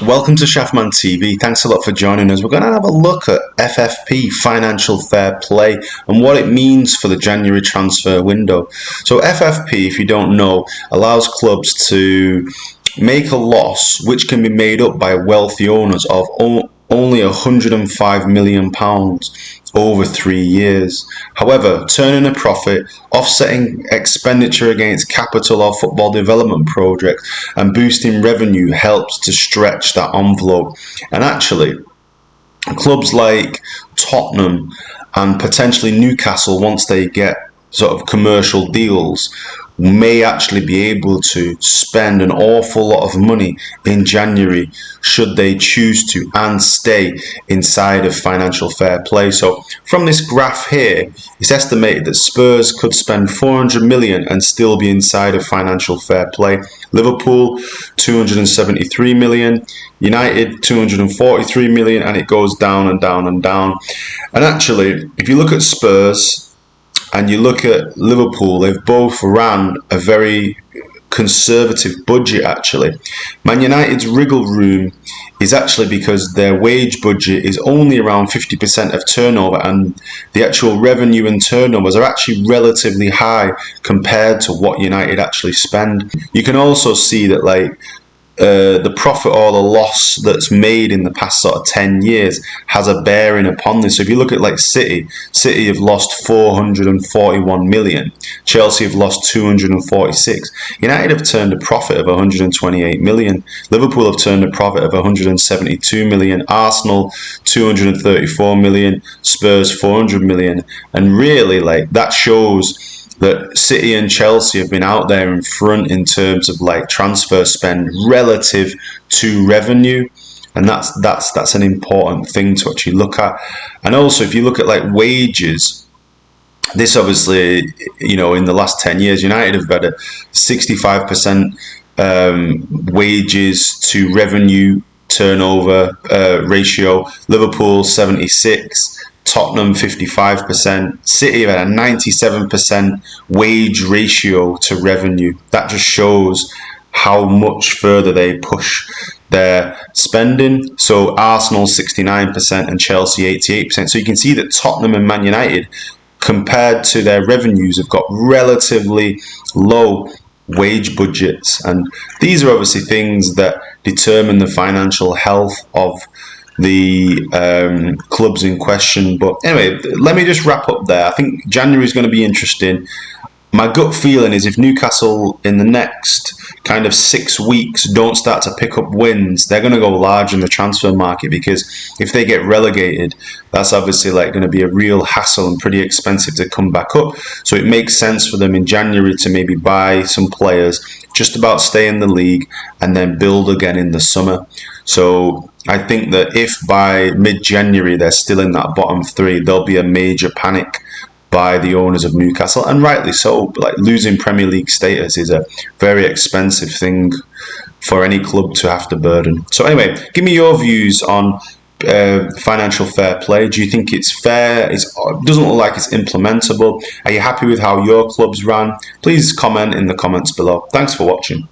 Welcome to Shaftman TV. Thanks a lot for joining us. We're going to have a look at FFP, Financial Fair Play, and what it means for the January transfer window. So FFP, if you don't know, allows clubs to make a loss which can be made up by wealthy owners of only £105 million over 3 years. However, turning a profit, offsetting expenditure against capital or football development projects, and boosting revenue helps to stretch that envelope. And actually, clubs like Tottenham and potentially Newcastle, once they get sort of commercial deals, may actually be able to spend an awful lot of money in January should they choose to and stay inside of financial fair play. So from this graph here, it's estimated that Spurs could spend 400 million and still be inside of financial fair play. Liverpool 273 million, United 243 million, and it goes down and down and down. And actually, if you look at Spurs and you look at Liverpool, they've both ran a very conservative budget actually. Man United's wriggle room is actually because their wage budget is only around 50% of turnover, and the actual revenue and turnovers are actually relatively high compared to what United actually spend. You can also see that the profit or the loss that's made in the past sort of 10 years has a bearing upon this. So if you look at City have lost 441 million, Chelsea have lost 246, United have turned a profit of 128 million, Liverpool have turned a profit of 172 million, Arsenal 234 million, Spurs 400 million, and really that shows that City and Chelsea have been out there in front in terms of transfer spend relative to revenue, and that's an important thing to actually look at. And also, if you look at wages, this obviously, in the last 10 years, United have got a 65% wages to revenue turnover ratio, Liverpool 76%. Tottenham 55%, City had a 97% wage ratio to revenue. That just shows how much further they push their spending. So Arsenal 69% and Chelsea 88%. So you can see that Tottenham and Man United, compared to their revenues, have got relatively low wage budgets, and these are obviously things that determine the financial health of the clubs in question. But anyway, let me just wrap up there. I think January is going to be interesting. My gut feeling is if Newcastle in the next kind of 6 weeks don't start to pick up wins, they're going to go large in the transfer market, because if they get relegated, that's obviously going to be a real hassle and pretty expensive to come back up. So it makes sense for them in January to maybe buy some players, just about stay in the league, and then build again in the summer. So I think that if by mid-January they're still in that bottom three, there'll be a major panic by the owners of Newcastle, and rightly so. Losing Premier League status is a very expensive thing for any club to have to burden. So anyway, give me your views on financial fair play. Do you think it's fair? It doesn't look like it's implementable. Are you happy with how your club's ran? Please comment in the comments below. Thanks for watching.